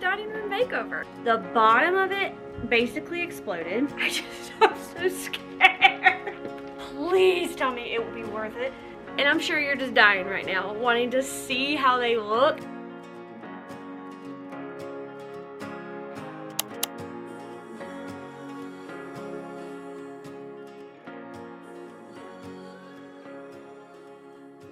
dining room makeover. The bottom of it basically exploded. I'm so scared. Please tell me it will be worth it. And I'm sure you're just dying right now, wanting to see how they look.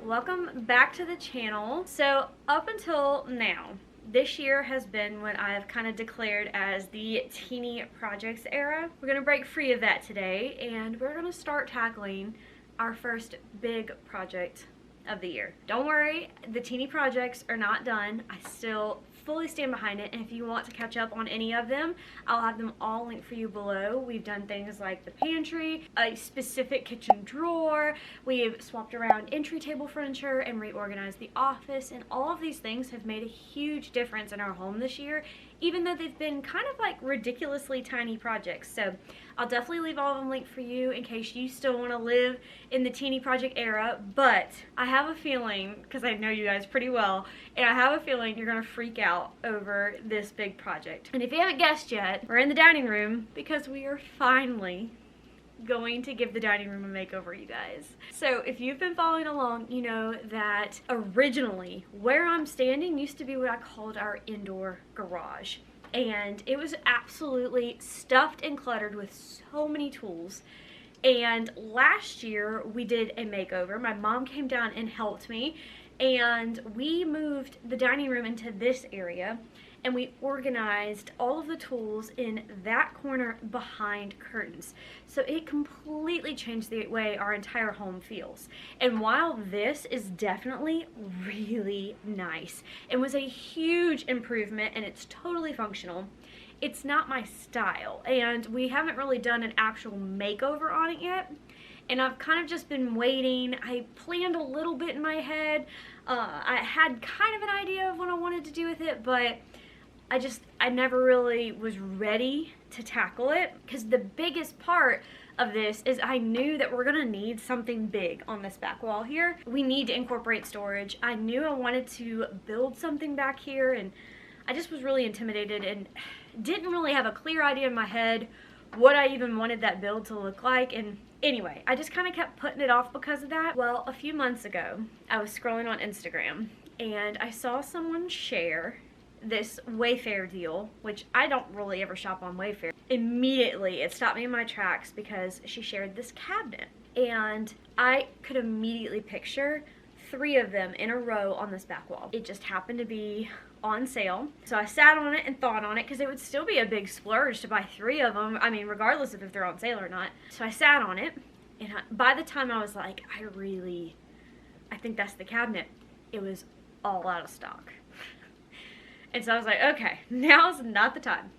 Welcome back to the channel. So up until now, this year has been what I've kind of declared as the teeny projects era. We're gonna break free of that today, and we're gonna start tackling our first big project of the year. Don't worry, the teeny projects are not done. I still fully stand behind it, and if you want to catch up on any of them, I'll have them all linked for you below. We've done things like the pantry, a specific kitchen drawer, we've swapped around entry table furniture and reorganized the office, and all of these things have made a huge difference in our home this year, even though they've been kind of like ridiculously tiny projects. So I'll definitely leave all of them linked for you in case you still want to live in the teeny project era. But I have a feeling, because I know you guys pretty well, and I have a feeling you're going to freak out over this big project. And if you haven't guessed yet, we're in the dining room because we are finally going to give the dining room a makeover, you guys. So if you've been following along, you know that originally where I'm standing used to be what I called our indoor garage, and it was absolutely stuffed and cluttered with so many tools. And last year we did a makeover. My mom came down and helped me, and we moved the dining room into this area, and we organized all of the tools in that corner behind curtains. So it completely changed the way our entire home feels. And while this is definitely really nice and was a huge improvement and it's totally functional, it's not my style, and we haven't really done an actual makeover on it yet. And I've kind of just been waiting. I planned a little bit in my head. I had kind of an idea of what I wanted to do with it, but I never really was ready to tackle it, because the biggest part of this is I knew that we're gonna need something big on this back wall here. We need to incorporate storage. I knew I wanted to build something back here, and I just was really intimidated and didn't really have a clear idea in my head what I even wanted that build to look like. And anyway, I just kind of kept putting it off because of that. Well, a few months ago, I was scrolling on Instagram and I saw someone share this Wayfair deal, which I don't really ever shop on Wayfair. Immediately, it stopped me in my tracks because she shared this cabinet, and I could immediately picture 3 of them in a row on this back wall. It just happened to be on sale, so I sat on it and thought on it, because it would still be a big splurge to buy 3 of them, I mean, regardless of if they're on sale or not. So I sat on it, and by the time I was like, I think that's the cabinet, it was all out of stock. And so I was like, okay, now's not the time.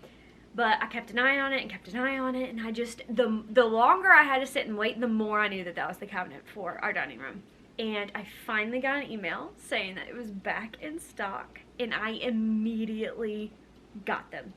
But I kept an eye on it and kept an eye on it, and I just, the longer I had to sit and wait, the more I knew that that was the cabinet for our dining room. And I finally got an email saying that it was back in stock, and I immediately got them.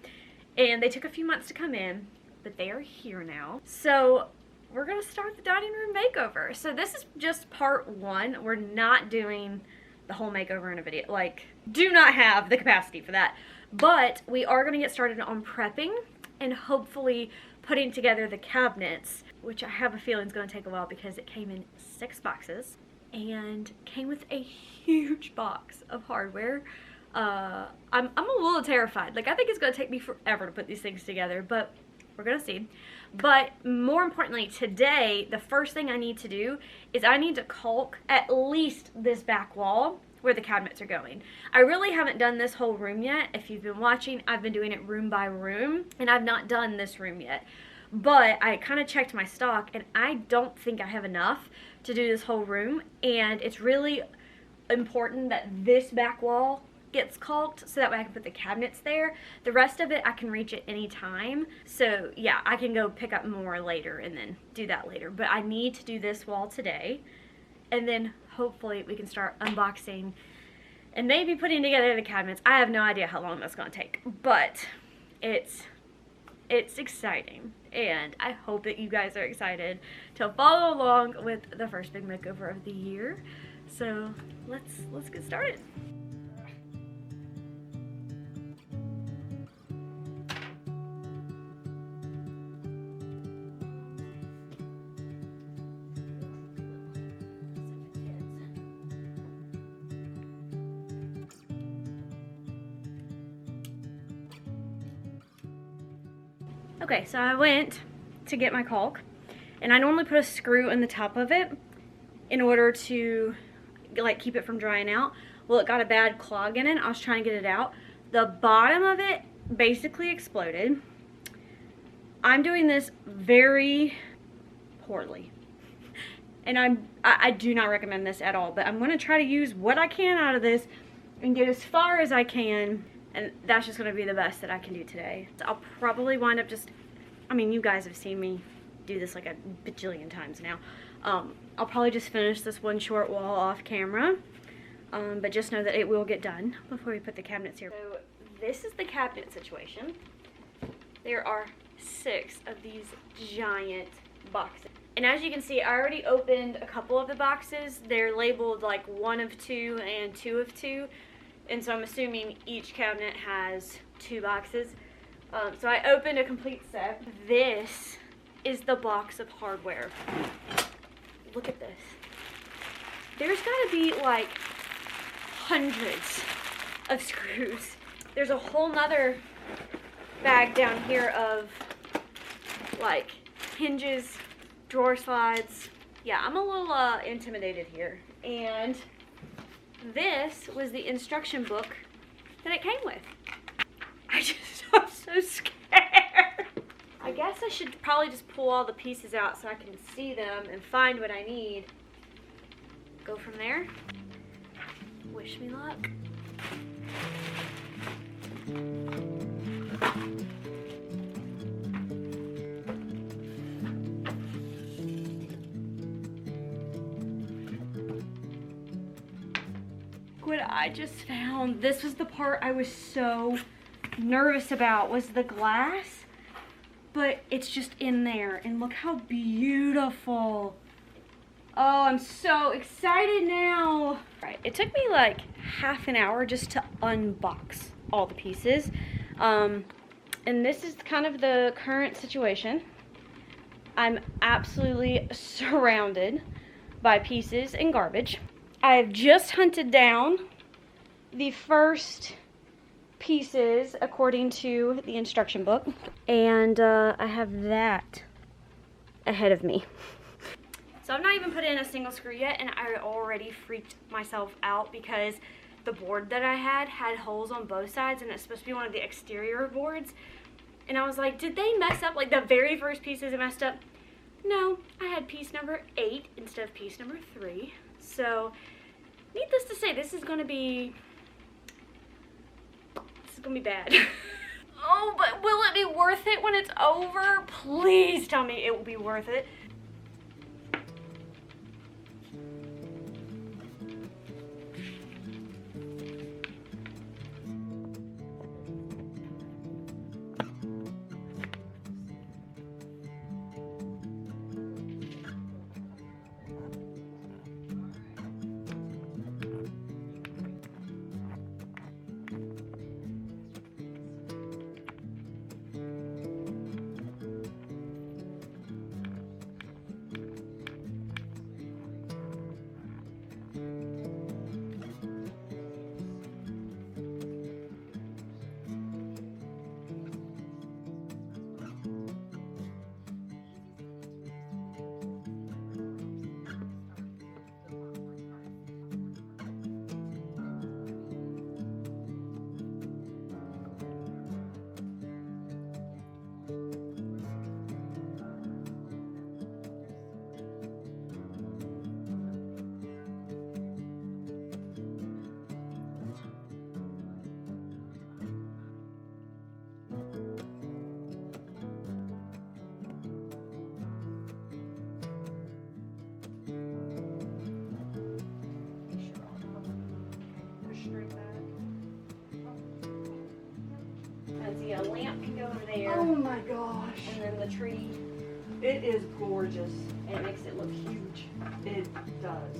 And they took a few months to come in, but they are here now. So we're gonna start the dining room makeover. So this is just part 1. We're not doing the whole makeover in a video. Like, do not have the capacity for that. But we are gonna get started on prepping and hopefully putting together the cabinets, which I have a feeling is gonna take a while because it came in 6 boxes and came with a huge box of hardware. I'm a little terrified. Like, I think it's gonna take me forever to put these things together, but we're gonna see. But more importantly, today, the first thing I need to do is I need to caulk at least this back wall where the cabinets are going. I really haven't done this whole room yet. If you've been watching, I've been doing it room by room, and I've not done this room yet. But I kind of checked my stock, and I don't think I have enough to do this whole room, and it's really important that this back wall gets caulked so that way I can put the cabinets there. The rest of it I can reach at any time, so yeah, I can go pick up more later and then do that later. But I need to do this wall today, and then hopefully we can start unboxing and maybe putting together the cabinets. I have no idea how long that's gonna take, but it's exciting, and I hope that you guys are excited to follow along with the first big makeover of the year. So let's get started. Okay, so I went to get my caulk, and I normally put a screw in the top of it in order to like keep it from drying out. Well, it got a bad clog in it. I was trying to get it out. The bottom of it basically exploded. I'm doing this very poorly, and I do not recommend this at all, but I'm going to try to use what I can out of this and get as far as I can, and that's just going to be the best that I can do today. So I'll probably wind up just, I mean, you guys have seen me do this like a bajillion times now. I'll probably just finish this one short wall off camera, but just know that it will get done before we put the cabinets here. So this is the cabinet situation. There are 6 of these giant boxes. And as you can see, I already opened a couple of the boxes. They're labeled like 1 of 2 and 2 of 2. And so I'm assuming each cabinet has 2 boxes. So I opened a complete set. This is the box of hardware. Look at this. There's gotta be like hundreds of screws. There's a whole nother bag down here of like hinges, drawer slides. Yeah, I'm a little intimidated here. And this was the instruction book that it came with. I'm so scared. I guess I should probably just pull all the pieces out so I can see them and find what I need. Go from there. Wish me luck. What I just found, this was the part I was so nervous about, was the glass, but it's just in there, and look how beautiful. Oh, I'm so excited now. Right, it took me like half an hour just to unbox all the pieces, and this is kind of the current situation. I'm absolutely surrounded by pieces and garbage. I have just hunted down the first pieces according to the instruction book, and I have that ahead of me. So I've not even put in a single screw yet, and I already freaked myself out because the board that I had holes on both sides, and it's supposed to be one of the exterior boards. And I was like, did they mess up? Like the very first pieces messed up? No, I had piece number 8 instead of piece number 3. So needless to say, this is gonna be bad. Oh, but will it be worth it when it's over? Please tell me it will be worth it. A lamp can go over there. Oh my gosh. And then the tree. It is gorgeous. And it makes it look huge. It does.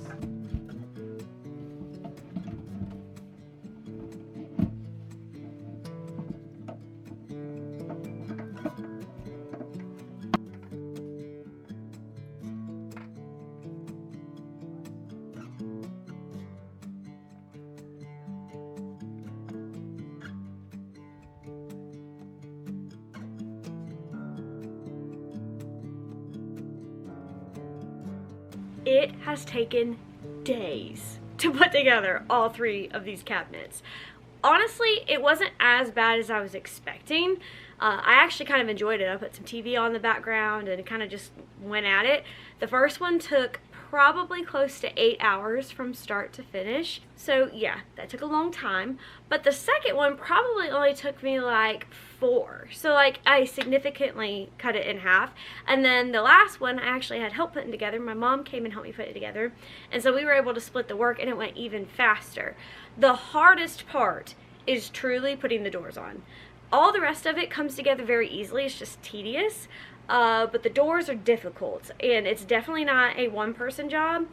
it has taken days to put together all 3 of these cabinets. Honestly, it wasn't as bad as I was expecting. I actually kind of enjoyed it. I put some TV on the background and kind of just went at it. The first one took probably close to 8 hours from start to finish. So yeah, that took a long time. But the second one probably only took me like 4. So like I significantly cut it in half. And then the last one I actually had help putting together. My mom came and helped me put it together. And so we were able to split the work and it went even faster. The hardest part is truly putting the doors on. All the rest of it comes together very easily. It's just tedious. But the doors are difficult, and it's definitely not a one-person job,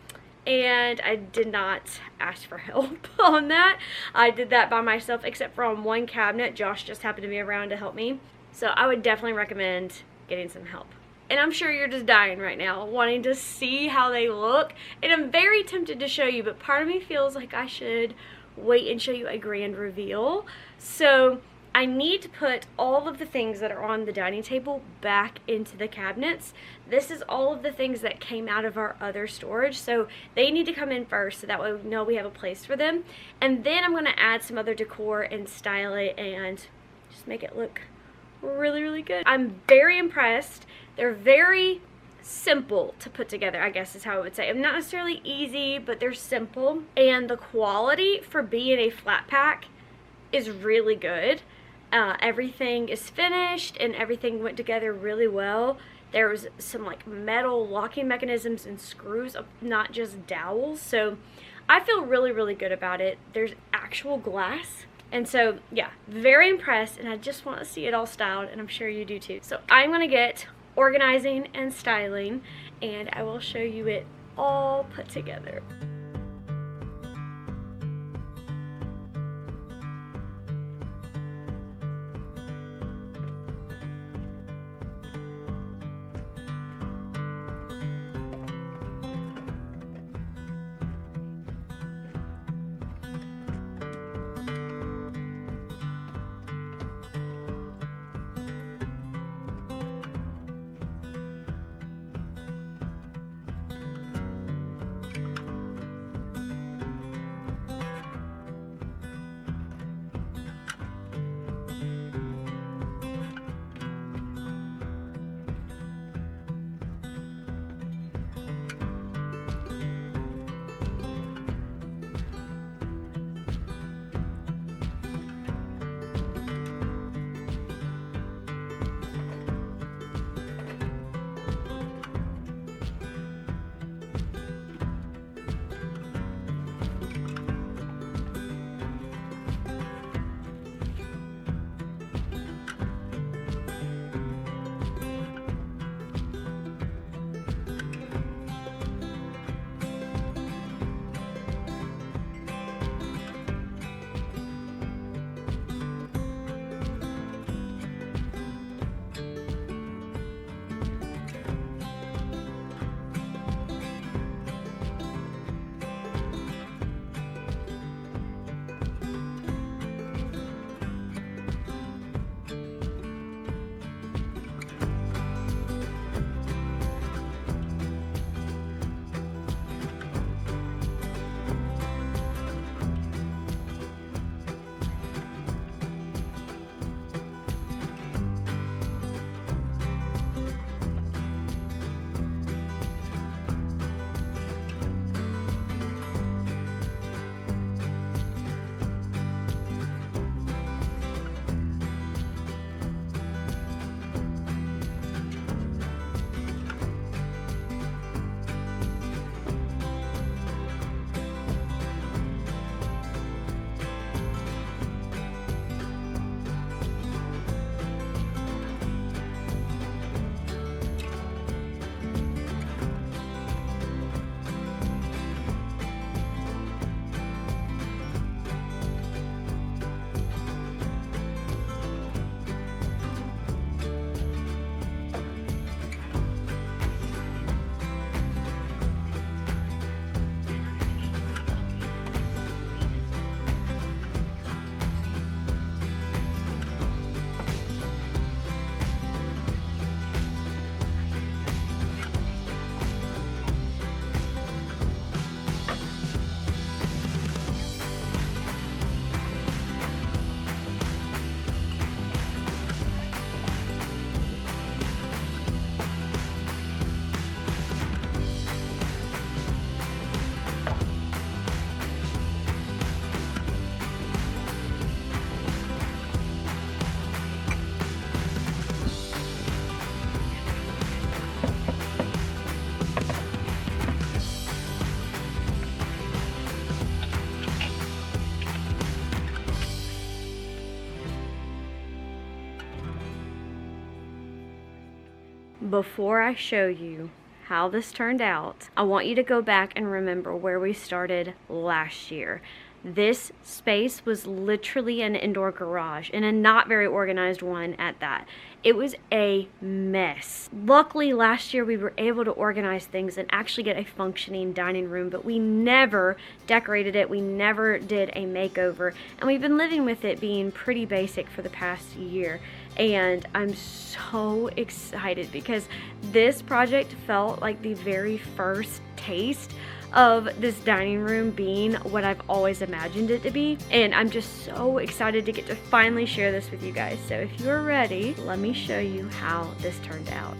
and I did not ask for help on that. I did that by myself, except for on one cabinet. Josh just happened to be around to help me. So I would definitely recommend getting some help. And I'm sure you're just dying right now, wanting to see how they look, and I'm very tempted to show you, but part of me feels like I should wait and show you a grand reveal. So I need to put all of the things that are on the dining table back into the cabinets. This is all of the things that came out of our other storage, so they need to come in first so that way we know we have a place for them. And then I'm going to add some other decor and style it and just make it look really, really good. I'm very impressed. They're very simple to put together, I guess is how I would say. I'm not necessarily easy, but they're simple. And the quality for being a flat pack is really good. Everything is finished and everything went together really well. There was some like metal locking mechanisms and screws, not just dowels. So I feel really, really good about it. There's actual glass. And so yeah, very impressed, and I just want to see it all styled, and I'm sure you do too. So I'm going to get organizing and styling, and I will show you it all put together. before I show you how this turned out, I want you to go back and remember where we started last year. This space was literally an indoor garage, and a not very organized one at that. It was a mess. Luckily, last year we were able to organize things and actually get a functioning dining room, but we never decorated it. We never did a makeover, and we've been living with it being pretty basic for the past year. And I'm so excited because this project felt like the very first taste of this dining room being what I've always imagined it to be, and I'm just so excited to get to finally share this with you guys. So if you're ready, let me show you how this turned out.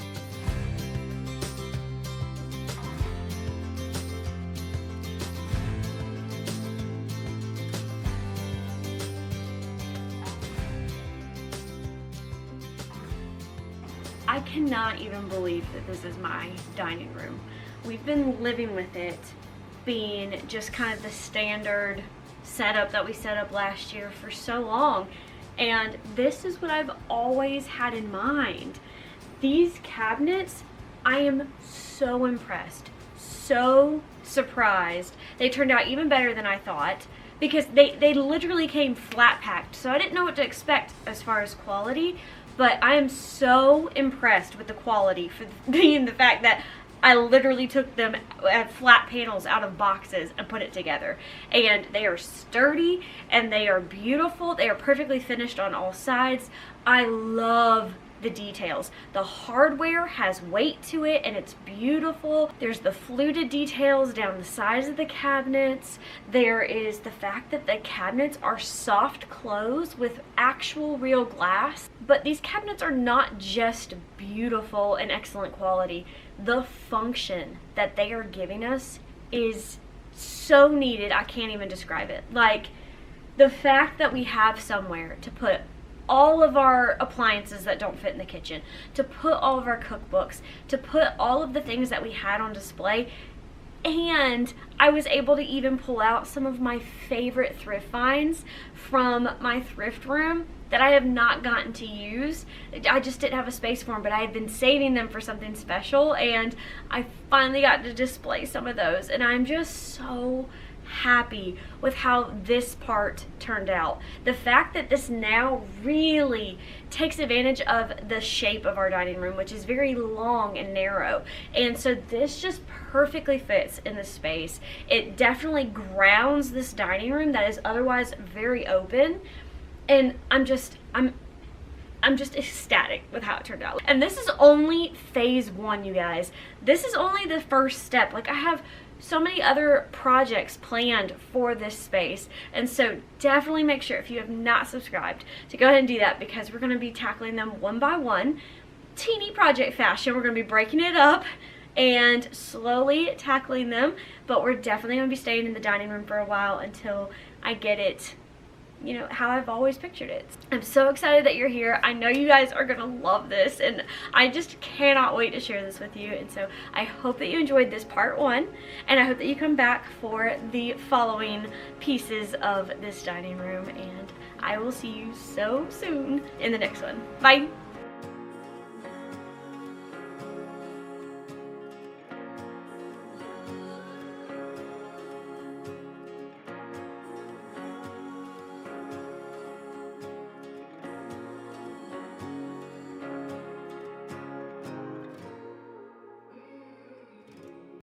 I cannot even believe that this is my dining room. We've been living with it being just kind of the standard setup that we set up last year for so long, and this is what I've always had in mind. These cabinets, I am so impressed, so surprised. They turned out even better than I thought because they literally came flat packed, so I didn't know what to expect as far as quality, but I am so impressed with the quality for being the fact that I literally took them at flat panels out of boxes and put it together. And they are sturdy and they are beautiful. They are perfectly finished on all sides. I love the details. The hardware has weight to it and it's beautiful. There's the fluted details down the sides of the cabinets. There is the fact that the cabinets are soft close with actual real glass. But these cabinets are not just beautiful and excellent quality. The function that they are giving us is so needed, I can't even describe it. Like, the fact that we have somewhere to put all of our appliances that don't fit in the kitchen, to put all of our cookbooks, to put all of the things that we had on display, and I was able to even pull out some of my favorite thrift finds from my thrift room that I have not gotten to use. I just didn't have a space for them, but I had been saving them for something special, and I finally got to display some of those, and I'm just so happy with how this part turned out. The fact that this now really takes advantage of the shape of our dining room, which is very long and narrow, and so this just perfectly fits in the space. It definitely grounds this dining room that is otherwise very open, and I'm just ecstatic with how it turned out. And this is only phase one, you guys. This is only the first step. Like, I have so many other projects planned for this space, and so definitely make sure, if you have not subscribed, to go ahead and do that, because we're going to be tackling them one by one, teeny project fashion. We're going to be breaking it up and slowly tackling them, but we're definitely going to be staying in the dining room for a while until I get it, you know, how I've always pictured it. I'm so excited that you're here. I know you guys are gonna love this, and I just cannot wait to share this with you. And so I hope that you enjoyed this part one, and I hope that you come back for the following pieces of this dining room, and I will see you so soon in the next one. Bye.